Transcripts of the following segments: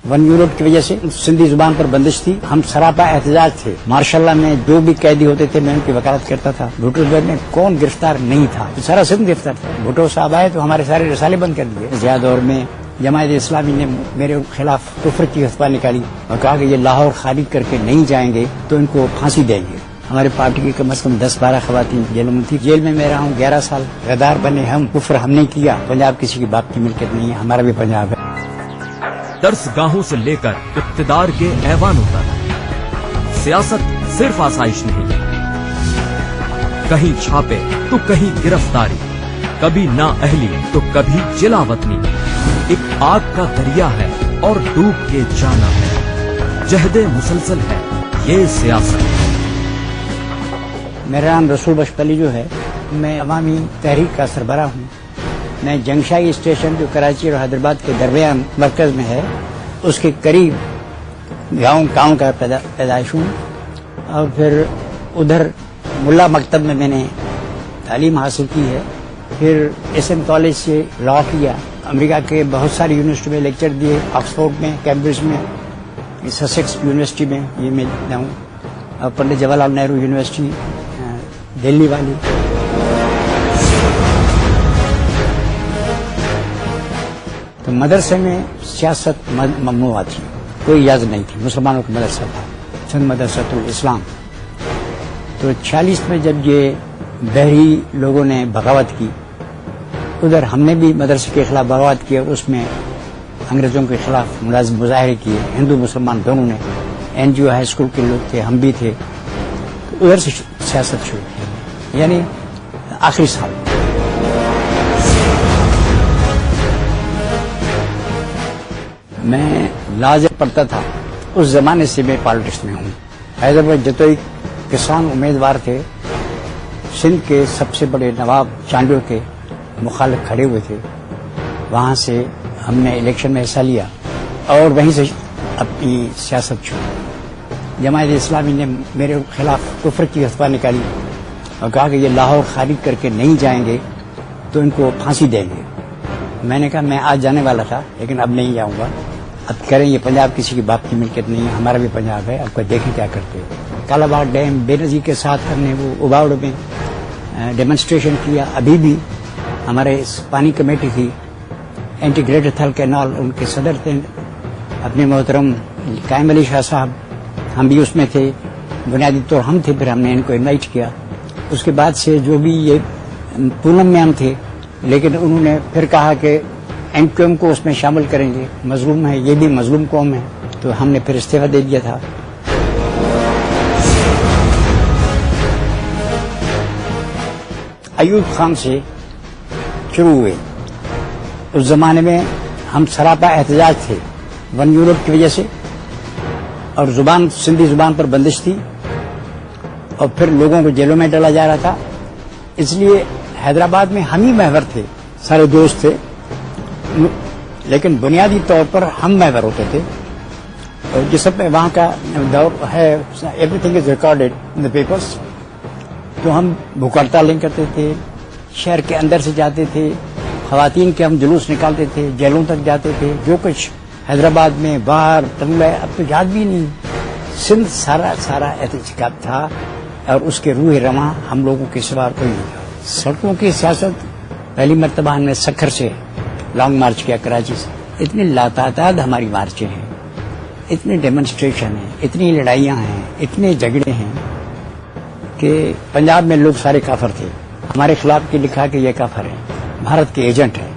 One unit की वजह से सिंधी जुबान पर बंदिश थी। हम सरापा एहतजाज थे। मार्शल में जो भी कैदी होते थे मैं उनकी वकालत करता था। भुट्टो में कौन गिरफ्तार नहीं था, सारा सिंध गिरफ्तार था। भुट्टो साहब आए तो हमारे सारे रसाले बंद कर दिए। जिया दौर में जमायत इस्लामी ने मेरे खिलाफ कुफ्र की फतवा निकाली और कहा कि ये लाहौर खाली करके नहीं जाएंगे तो इनको फांसी देंगे। हमारे पार्टी की कम से कम 10-12 खवातीन जेलों में थी। जेल में मैं रहा हूँ 11 साल। गद्दार बने हम, कुफ्र हमने किया। पंजाब किसी की बाप की मिल्कियत नहीं है, हमारा भी पंजाब है। दर्सगाहों से लेकर इक़्तिदार के ऐवानों तक सियासत सिर्फ आसाइश नहीं है। कहीं छापे तो कहीं गिरफ्तारी, कभी नाअहली तो कभी जिलावतनी। एक आग का दरिया है और डूब के जाना है। जहदे मुसलसल है ये सियासत। मेरा नाम रसूल बशपली जो है, मैं अवामी तहरीक का सरबरा हूँ। मैं जंगशाही स्टेशन जो कराची और हैदराबाद के दरमियान मरकज में है, उसके करीब गाँव का पैदाइश हूँ। और फिर उधर मुल्ला मकतब में मैंने तालीम हासिल की है। फिर SM कॉलेज से लॉ किया। अमेरिका के बहुत सारी यूनिवर्सिटी में लेक्चर दिए, ऑक्सफोर्ड में, कैम्ब्रिज में, ससेक्स यूनिवर्सिटी में ये मैं जाऊँ, और पंडित जवाहरलाल नेहरू यूनिवर्सिटी दिल्ली वाली। तो मदरसे में सियासत ममनुआ थी, कोई इजाजत नहीं थी। मुसलमानों का मदरसा था, सिंध मदरसतुल इस्लाम। तो 46 में जब ये बहरी लोगों ने बगावत की, उधर हमने भी मदरसे के खिलाफ बगावत की और उसमें अंग्रेजों के खिलाफ मुजाहरे किए। हिंदू मुसलमान दोनों ने, NGO हाई स्कूल के लोग थे, हम भी थे। तो उधर से सियासत शुरू की, यानी आखिरी साल। मैं लॉ जब पढ़ता था उस जमाने से मैं पॉलिटिक्स में हूँ। हैदराबाद जतोई किसान उम्मीदवार थे, सिंध के सबसे बड़े नवाब चांडियों के मुखालिफ खड़े हुए थे। वहाँ से हमने इलेक्शन में हिस्सा लिया और वहीं से अपनी सियासत शुरू। जमायत इस्लामी ने मेरे खिलाफ कुफ्र की फतवा निकाली और कहा कि ये लाहौर खाली करके नहीं जाएंगे तो इनको फांसी देंगे। मैंने कहा मैं आज जाने वाला था लेकिन अब नहीं जाऊंगा। अब करें, ये पंजाब किसी की बाप की मिल्कियत नहीं है, हमारा भी पंजाब है। अब देखें क्या करते हैं। कालाबाग डैम बेनजीर के साथ हमने वो उबावड़ में डेमोन्स्ट्रेशन किया। अभी भी हमारे पानी कमेटी थी, इंटीग्रेटेड थल कैनाल, उनके सदर थे अपने मोहतरम कायम अली शाह साहब। हम भी उसमें थे, बुनियादी तौर हम थे। फिर हमने इनको इनवाइट किया। उसके बाद से जो भी ये पूनम में हम थे, लेकिन उन्होंने फिर कहा कि MQM को उसमें शामिल करेंगे, मजलूम है, ये भी मजलूम कौम है। तो हमने फिर इस्तीफा दे दिया था। अयूब खान से शुरू हुए। उस जमाने में हम सरापा एहतजाज थे वन यूनिट की वजह से, और जुबान सिंधी जुबान पर बंदिश थी और फिर लोगों को जेलों में डाला जा रहा था। इसलिए हैदराबाद में हम ही महवर थे, सारे दोस्त थे, लेकिन बुनियादी तौर पर हम महवर होते थे। और जिस सब वहाँ का दौर है, everything is recorded in the papers. तो हम भूख हड़तालें करते थे, शहर के अंदर से जाते थे, खवातीन के हम जुलूस निकालते थे, जेलों तक जाते थे। जो कुछ हैदराबाद में बाहर तंगला, अब तो याद भी नहीं। सिंध सारा एहतजाज था और उसके रूह रवां हम लोगों के सिवा कोई नहीं था। सड़कों की सियासत पहली मरतबा हमने सखर से लॉन्ग मार्च किया, कराची से। इतनी लातादाद हमारी मार्चें हैं, इतने डेमोन्स्ट्रेशन हैं, इतनी लड़ाइयाँ हैं, इतने झगड़े हैं कि पंजाब में लोग सारे काफर थे। हमारे खिलाफ के लिखा कि ये काफर है, भारत के एजेंट है।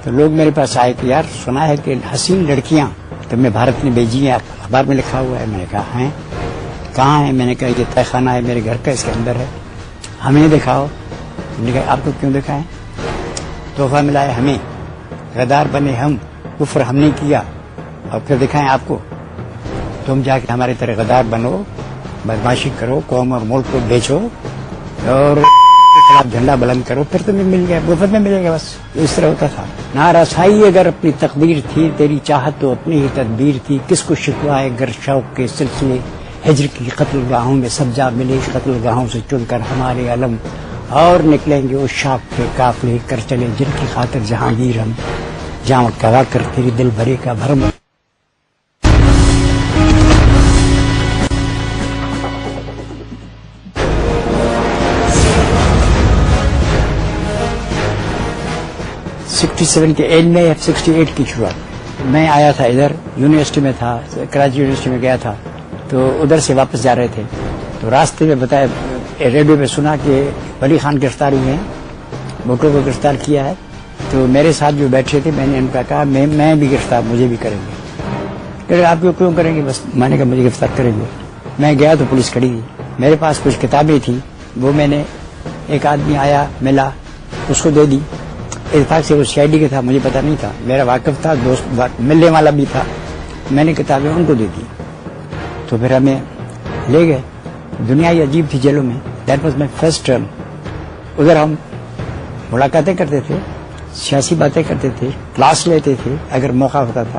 तो लोग मेरे पास आए कि यार सुना है कि हसीन लड़कियां तुमने भारत ने भेजी हैं, अखबार में लिखा हुआ है। मैंने कहा हैं, कहाँ है? मैंने कहा ये तहखाना है मेरे घर का, इसके अंदर है, हमें दिखाओ। मैंने कहा आपको क्यों दिखाएं? तोहफा मिला है हमें, गद्दार बने हम, कुफ्र हमने किया और फिर दिखाएं आपको। तुम जाके हमारी तरह गद्दार बनो, बदमाशी करो, कौम और मुल्क को बेचो और खिलाफ झंडा बुलंद करो, फिर तुम्हें मिल गया, मुफ्त में मिलेगा। बस इस तरह होता था। नारासाई अगर अपनी तकदीर थी, तेरी चाहत तो अपनी ही तदबीर थी। किसको शिकवा है गर शौक के सिलसिले, हिज्र की कत्लगाहों में सब्जा मिले, कत्लगाहों से चुनकर हमारे अलम। और निकलेंगे उस शाख के काफले कर चले, जिनकी खातिर जहांगीर हम, जहाँ कवा कर तेरी दिल भरे का भरम। 67 کے اینڈ میں یا 68 کی شروعات میں آیا تھا ادھر، یونیورسٹی میں تھا، کراچی یونیورسٹی میں گیا تھا، تو ادھر سے واپس جا رہے تھے تو راستے میں بتایا، ریڈیو پہ سنا کہ ولی خان گرفتار ہوئے ہیں، بھٹو کو گرفتار کیا ہے. تو میرے ساتھ جو بیٹھے تھے میں نے ان کا کہا میں بھی گرفتار، مجھے بھی کریں گے. کہ آپ کو کیوں کریں گے؟ بس میں نے کہا مجھے گرفتار کریں گے. میں گیا تو پولیس کھڑی تھی، میرے پاس کچھ کتابیں تھیں، وہ میں نے، ایک آدمی آیا ملا، اس کو دے دی. اتفاق سے وہ CID کا تھا، مجھے پتا نہیں تھا، میرا واقف تھا، دوست ملنے والا بھی تھا. میں نے کتابیں ان کو دے دی تو پھر ہمیں لے گئے. دنیا ہی عجیب تھی جیلوں میں. That was my first term. ادھر ہم ملاقاتیں کرتے تھے، سیاسی باتیں کرتے تھے، کلاس لیتے تھے اگر موقع ہوتا تھا.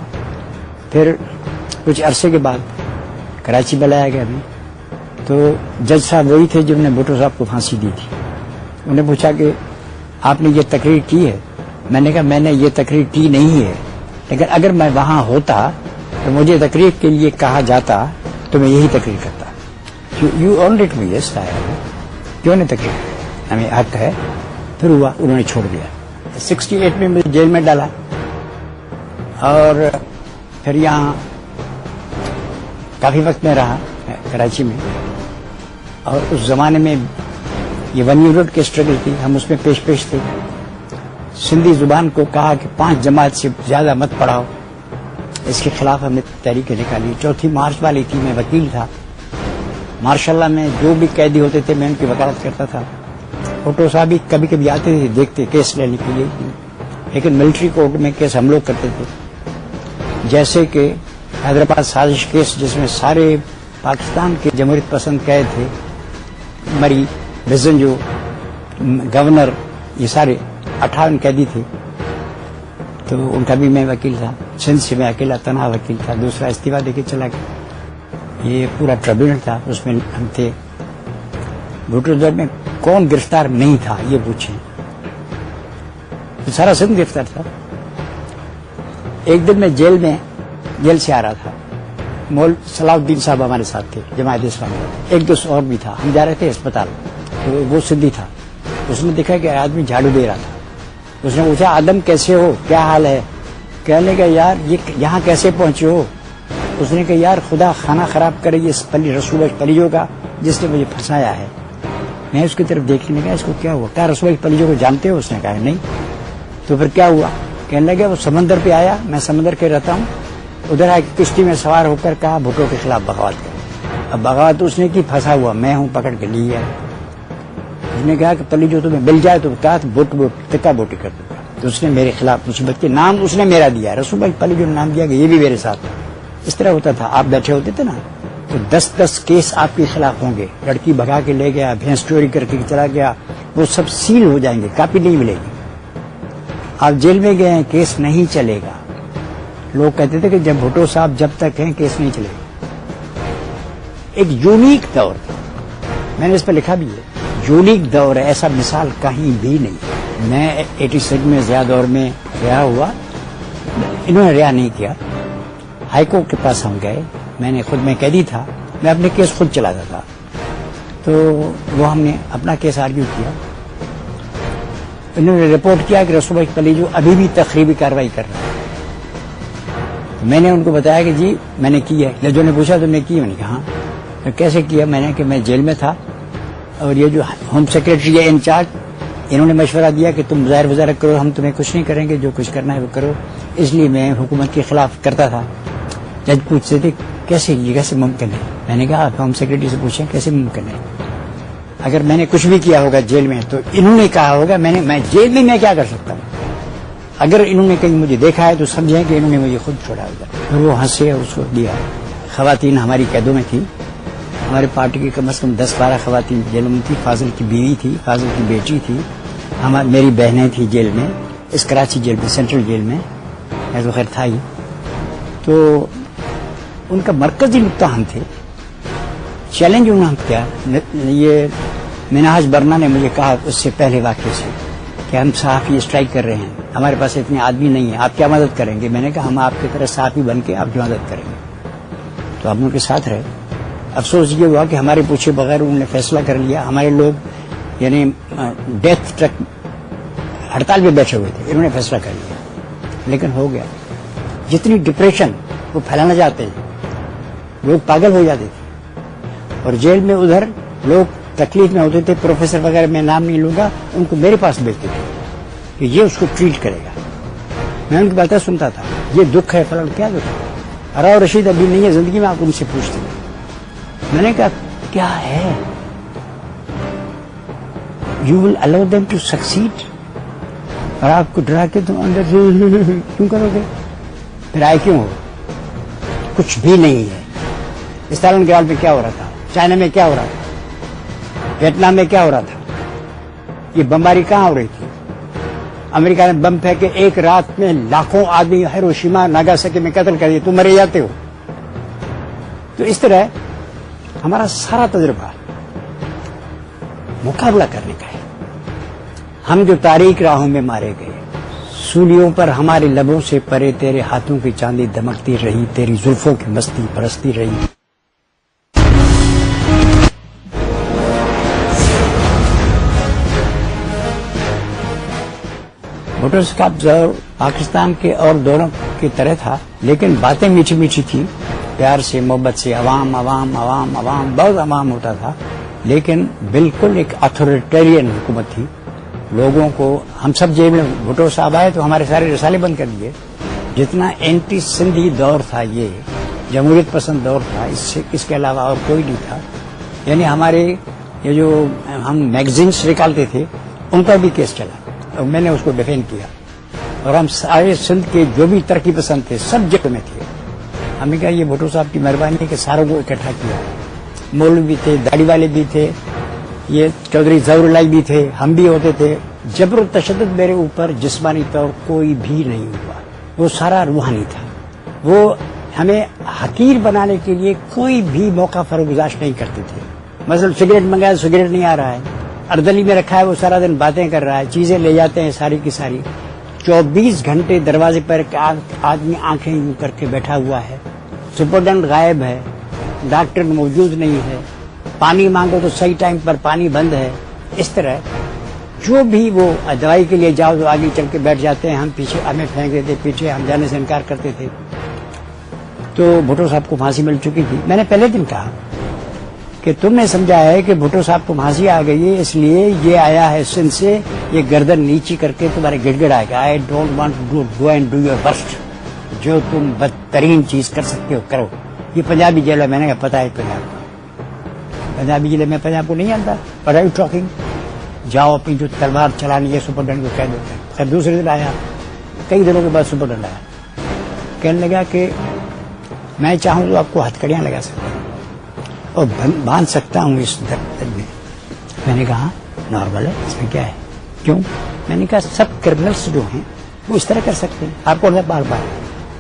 پھر کچھ عرصے کے بعد کراچی بلایا گیا ہمیں، تو جج صاحب وہی تھے جنہوں نے بھٹو صاحب کو پھانسی دی تھی. انہوں نے پوچھا کہ آپ نے یہ تقریر کی ہے؟ میں نے کہا میں نے یہ تقریر کی نہیں ہے، لیکن اگر میں وہاں ہوتا تو مجھے تقریر کے لیے کہا جاتا تو میں یہی تقریر کرتا. یو آن لیٹ می، یس کیوں نہیں تقریر، ہمیں حق ہے. پھر ہوا، انہوں نے چھوڑ دیا. 68 میں مجھے جیل میں ڈالا اور پھر یہاں کافی وقت میں رہا کراچی میں. اور اس زمانے میں یہ 1 یونٹ کی اسٹرگل تھی، ہم اس میں پیش تھے. سندھی زبان کو کہا کہ 5 جماعت سے زیادہ مت پڑھاؤ، اس کے خلاف ہم نے تحریکیں نکالی. 4 مارچ والی تھی، میں وکیل تھا. ماشاء اللہ میں جو بھی قیدی ہوتے تھے میں ان کی وکالت کرتا تھا. بھٹو صاحب بھی کبھی کبھی آتے تھے دیکھتے کیس لینے کے لیے، لیکن ملٹری کورٹ میں کیس ہم لوگ کرتے تھے. جیسے کہ حیدرآباد سازش کیس، جس میں سارے پاکستان کے جمہوریت پسند قید تھے، مری بزن جو گورنر، یہ سارے 58 قیدی تھے. تو ان کا بھی میں وکیل تھا. سندھ سے میں اکیلا تنہا وکیل تھا، دوسرا استعفیٰ دے کے چلا گیا. یہ پورا ٹریبیونل تھا، اس میں ہم تھے. بھٹو دور میں کون گرفتار نہیں تھا یہ پوچھیں، سارا سندھ گرفتار تھا. ایک دن میں جیل سے آ رہا تھا، مول صلاح الدین صاحب ہمارے ساتھ تھے، جماعت اسلامی. ایک دوست اور بھی تھا، ہم جا رہے تھے اسپتال، تو وہ سندھی تھا. اس نے دیکھا کہ آدمی جھاڑو دے رہا تھا. اس نے پوچھا آدم کیسے ہو، کیا حال ہے؟ کہنے کا یار یہ یہاں کیسے پہنچے ہو؟ اس نے کہا یار خدا کھانا خراب کرے یہ رسول پلیجو کا جس نے مجھے پھنسایا ہے. میں اس کی طرف دیکھنے لگا، اس کو کیا ہوا؟ کیا رسول پلیجو کو جانتے ہو؟ اس نے کہا نہیں. تو پھر کیا ہوا؟ کہنے لگا وہ سمندر پہ آیا، میں سمندر کے رہتا ہوں، ادھر آئے کشتی میں سوار ہو کر کہا بھٹو کے خلاف بغاوت کر. اب بغاوت اس نے کی، پھنسا ہوا میں ہوں، پکڑ کے لی ہے. اس نے کہا کہ پلیجو تمہیں مل جائے تو کہا تکا بوٹی کر دوں گا. تو اس نے میرے خلاف مصیبت کے نام اس نے میرا دیا، رسول بھائی پلیجو نے نام دیا کہ یہ بھی میرے ساتھ. اس طرح ہوتا تھا. آپ بیٹھے ہوتے تھے نا تو 10 کیس آپ کے خلاف ہوں گے. لڑکی بھگا کے لے گیا، بھینس چوری کر کے چلا گیا، وہ سب سیل ہو جائیں گے، کاپی نہیں ملے گی. آپ جیل میں گئے ہیں، کیس نہیں چلے گا. لوگ کہتے تھے کہ جب بھٹو صاحب جب تک ہیں کیس نہیں چلے گا. ایک یونیک دور تھا، میں نے اس پہ لکھا بھی ہے، یونیک دور ہے، ایسا مثال کہیں بھی نہیں. میں 86 میں ضیاء دور میں رہا ہوا، انہوں نے رہا نہیں کیا. ہائی کورٹ کے پاس ہم گئے، میں نے خود میں قیدی تھا، میں اپنے کیس خود چلاتا تھا. تو وہ ہم نے اپنا کیس آرگیو کیا. انہوں نے رپورٹ کیا کہ رسول بھائی پلیجو ابھی بھی تخریبی کارروائی کر رہا ہے. میں نے ان کو بتایا کہ جی میں نے کی ہے. ججوں نے پوچھا تم نے کی؟ میں نے کہا ہاں. کیسے کیا؟ میں نے کہ میں جیل میں تھا اور یہ جو ہوم سیکریٹری ہے انچارج، انہوں نے مشورہ دیا کہ تم ظاہر وزارت کرو، ہم تمہیں کچھ نہیں کریں گے، جو کچھ کرنا ہے وہ کرو. اس لیے میں حکومت کے خلاف کرتا تھا. جج پوچھتے تھے کیسے یہ کیسے ممکن ہے؟ میں نے کہا آپ ہوم سیکریٹری سے پوچھیں کیسے ممکن ہے. اگر میں نے کچھ بھی کیا ہوگا جیل میں تو انہوں نے کہا ہوگا میں جیل میں کیا کر سکتا ہوں. اگر انہوں نے کہیں مجھے دیکھا ہے تو سمجھیں کہ انہوں نے مجھے خود چھوڑا ہوگا. پھر وہ ہنسے اور اس کو دیا. خواتین ہماری قیدوں میں تھی، ہمارے پارٹی کی کم از کم 10-12 خواتین جیلوں میں تھی. فاضل کی بیوی تھی، فاضل کی بیٹی تھی، میری بہنیں تھی جیل میں، اس کراچی جیل میں، سینٹرل جیل میں. میں تو خیر تھا ہی. تو ان کا مرکزی نقطہ ہم تھے. چیلنج انہوں نے کیا، یہ منہاج برنا نے مجھے کہا اس سے پہلے واقعے سے کہ ہم صحافی اسٹرائک کر رہے ہیں، ہمارے پاس اتنے آدمی نہیں ہیں، آپ کیا مدد کریں گے؟ میں نے کہا ہم آپ کی طرح صحافی بن کے آپ کی مدد کریں گے. تو ہم ان کے ساتھ رہے. افسوس یہ ہوا کہ ہمارے پوچھے بغیر انہوں نے فیصلہ کر لیا. ہمارے لوگ یعنی ڈیتھ ٹرک हड़ताल पे बैठे हुए थे, इन्होंने फैसला कर लिया, लेकिन हो गया। जितनी डिप्रेशन वो फैलाना चाहते हैं, लोग पागल हो जाते थे। और जेल में उधर लोग तकलीफ में होते थे, प्रोफेसर वगैरह मैं नाम नहीं लूंगा, उनको मेरे पास भेजते थे कि ये उसको ट्रीट करेगा। मैं उनकी बातें सुनता था, ये दुख है फलाना, क्या दुख है? अराव रशीद अभी नहीं है जिंदगी में, आप उनसे पूछते हैं। मैंने कहा क्या है? You will allow them to succeed, और आपको डरा के तुम अंदर से क्यों करोगे? फिर आए क्यों हो? कुछ भी नहीं है। स्टालिनग्राड में क्या हो रहा था, चाइना में क्या हो रहा था, वियतनाम में क्या हो रहा था, ये बमबारी कहाँ हो रही थी? अमेरिका ने बम फेंके, एक रात में लाखों आदमी हिरोशिमा नागासाकी में कत्ल कर दिए, तुम मरे जाते हो। तो इस तरह हमारा सारा तजुर्बा मुकाबला करने का है। हम जो तारीख राहों में मारे गए, सूलियों पर हमारे लबों से परे तेरे हाथों की चांदी दमकती रही, तेरी जुल्फों की मस्ती बरसती रही। भुट्टो का दौर पाकिस्तान के और दौरों की तरह था, लेकिन बातें मीठी मीठी थी, प्यार से मोहब्बत से, अवाम अवाम अवाम अवाम, बहुत अवाम होता था, लेकिन बिल्कुल एक अथॉरिटेरियन हुकूमत थी। लोगों को, हम सब जेल में, भुट्टो साहब आए तो हमारे सारे रसाले बंद कर दिए। जितना एंटी सिंधी दौर था, ये जमहूरियत पसंद दौर था, इसके अलावा और कोई नहीं था। यानी हमारे ये जो हम मैगजीन्स निकालते थे, उन पर भी केस चला और मैंने उसको डिफेंड किया। और हम सारे सिंध के जो भी तरक्की पसंद थे, सब जेल में थे। हमने कहा ये भुट्टो साहब की मेहरबानी के सारों को इकट्ठा किया। मौलवी भी थे, दाढ़ी वाले भी थे, ये चौधरी ज़फरुल्लाह भी थे, हम भी होते थे। जबर तशद्दुद मेरे ऊपर जिस्मानी तौर कोई भी नहीं हुआ, वो सारा रूहानी था। वो हमें हकीर बनाने के लिए कोई भी मौका फरोगुजाश नहीं करते थे। मतलब सिगरेट मंगाया, सिगरेट नहीं आ रहा है, अर्दली में रखा है, वो सारा दिन बातें कर रहा है, चीजें ले जाते हैं सारी की सारी। 24 घंटे दरवाजे पर आदमी आंखें यूं करके बैठा हुआ है, सुपरडेंट गायब है, डॉक्टर मौजूद नहीं है, पानी मांगो तो सही टाइम पर पानी बंद है। इस तरह जो भी वो दवाई के लिए जाओ तो आगे चल के बैठ जाते हैं, हम पीछे, हमें फेंक देते पीछे, हम जाने से इनकार करते थे। तो भुट्टो साहब को फांसी मिल चुकी थी। मैंने पहले दिन कहा कि तुमने समझा है कि भुट्टो साहब को फांसी आ गई है, इसलिए ये आया है सिंध से, ये गर्दन नीची करके तुम्हारे गिड़गिड़ आएगा। I don't want to go and do your worst, जो तुम बदतरीन चीज कर सकते हो करो। ये पंजाबी जेल है, मैंने कहा पता है पंजाबी जेल में, पंजाब को नहीं आता, बट आई टॉकिंग, जाओ अपनी जो तलवार चलानी है सुपरडेंट को कह दो। फिर दूसरे दिन आया, कई दिनों के बाद सुपरडेंट आया, कहने लगा कि मैं चाहूं तो आपको हथकड़ियां लगा सकता हूं और बांध सकता हूं इस दर्द में। मैंने कहा नॉर्मल है, इसमें क्या है, क्यों? मैंने कहा सब क्रिमिनल्स जो हैं वो इस तरह कर सकते हैं। आपको बार बार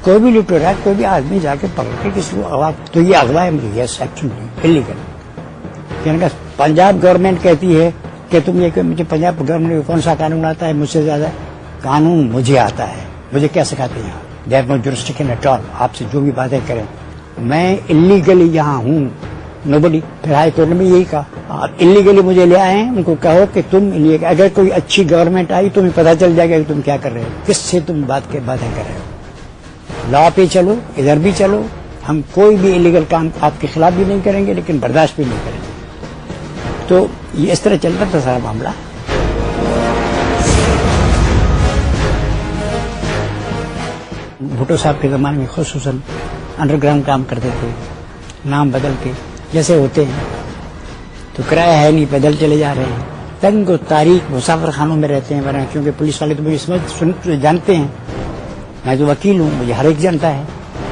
कोई भी लुटेरा है, कोई भी आदमी जाके पकड़ के किसी को अगवा, तो ये अगवा है मुझे, यस एक्चुअली इलीगल। मैंने कहा पंजाब गवर्नमेंट कहती है कि तुम ये, मुझे पंजाब गवर्नमेंट कौन सा कानून आता है मुझसे ज्यादा? कानून मुझे आता है, मुझे क्या सिखाते हैं? There no jurisdiction at all. आपसे जो भी बातें करें, मैं इलीगली यहाँ हूँ, नोबडी। फिर हाई कोर्ट ने यही कहा, आप इलीगली मुझे ले आए हैं, उनको कहो कि तुम इलीगल, अगर कोई अच्छी गवर्नमेंट आई तुम्हें पता चल जाएगा कि तुम क्या कर रहे हो, किससे तुम बातें कर रहे हो। लॉ पे चलो, इधर भी चलो, हम कोई भी इलीगल काम आपके खिलाफ भी नहीं करेंगे, लेकिन बर्दाश्त भी नहीं करेंगे। तो ये इस तरह चलता था सारा मामला। भुट्टो साहब के जमाने में खुसूसन अंडरग्राउंड काम करते थे, नाम बदल के जैसे होते हैं, तो किराया है नहीं, पैदल चले जा रहे हैं, तंग तारीख मुसाफिर खानों में रहते हैं वरना, क्योंकि पुलिस वाले तो मुझे जानते हैं, मैं तो वकील हूँ, मुझे हर एक जानता है।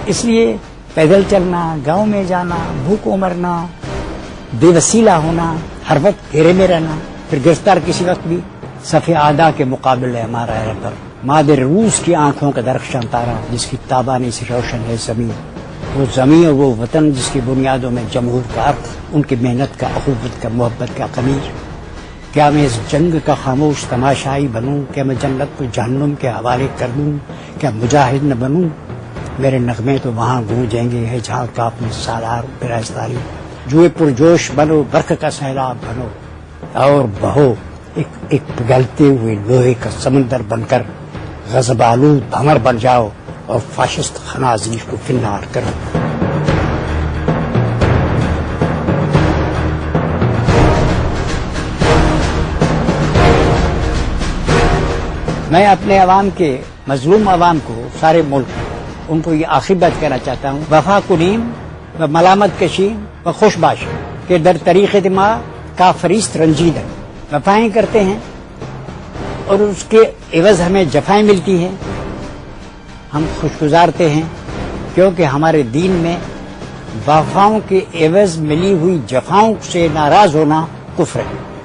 इसलिए पैदल चलना, गांव में जाना, भूखों मरना, बेवसीला होना, हर वक्त घेरे में रहना, फिर गिरफ्तार किसी वक्त भी। सफ़े आदा के मुकाबले हमारा है पर मादर रूस की आंखों का दरख्शां तारा, जिसकी ताबानी से रोशन है ज़मीन, वो ज़मीन और वो वतन जिसकी बुनियादों में जमहूर का अर्थ, उनकी मेहनत का, अखुवत का, मोहब्बत का कमीर। क्या मैं इस जंग का खामोश तमाशाई बनूं? क्या मैं जन्नत को जहन्नुम के हवाले कर दूं? क्या मुजाहिद न बनूं? मेरे नगमे तो वहाँ गूंजेंगे है जहाँ का अपने सालार बेरास्तारी। जुए पुरजोश बनो, बरख का सैलाब बनो और बहो, ایک پگھلتے ہوئے لوہے کا سمندر بن کر غضب آلود بھنور بن جاؤ اور فاشسٹ خنازیر کو فنار کرو. میں اپنے عوام کے مظلوم عوام کو، سارے ملک ان کو یہ آخری بات کہنا چاہتا ہوں، وفا کنیم و ملامت کشیم و خوش باش کہ در طریق دماغ کا فریست رنجیدن. وفائیں کرتے ہیں اور اس کے عوض ہمیں جفائیں ملتی ہیں، ہم خوش گزارتے ہیں کیونکہ ہمارے دین میں وفاؤں کے عوض ملی ہوئی جفاؤں سے ناراض ہونا کفر ہے.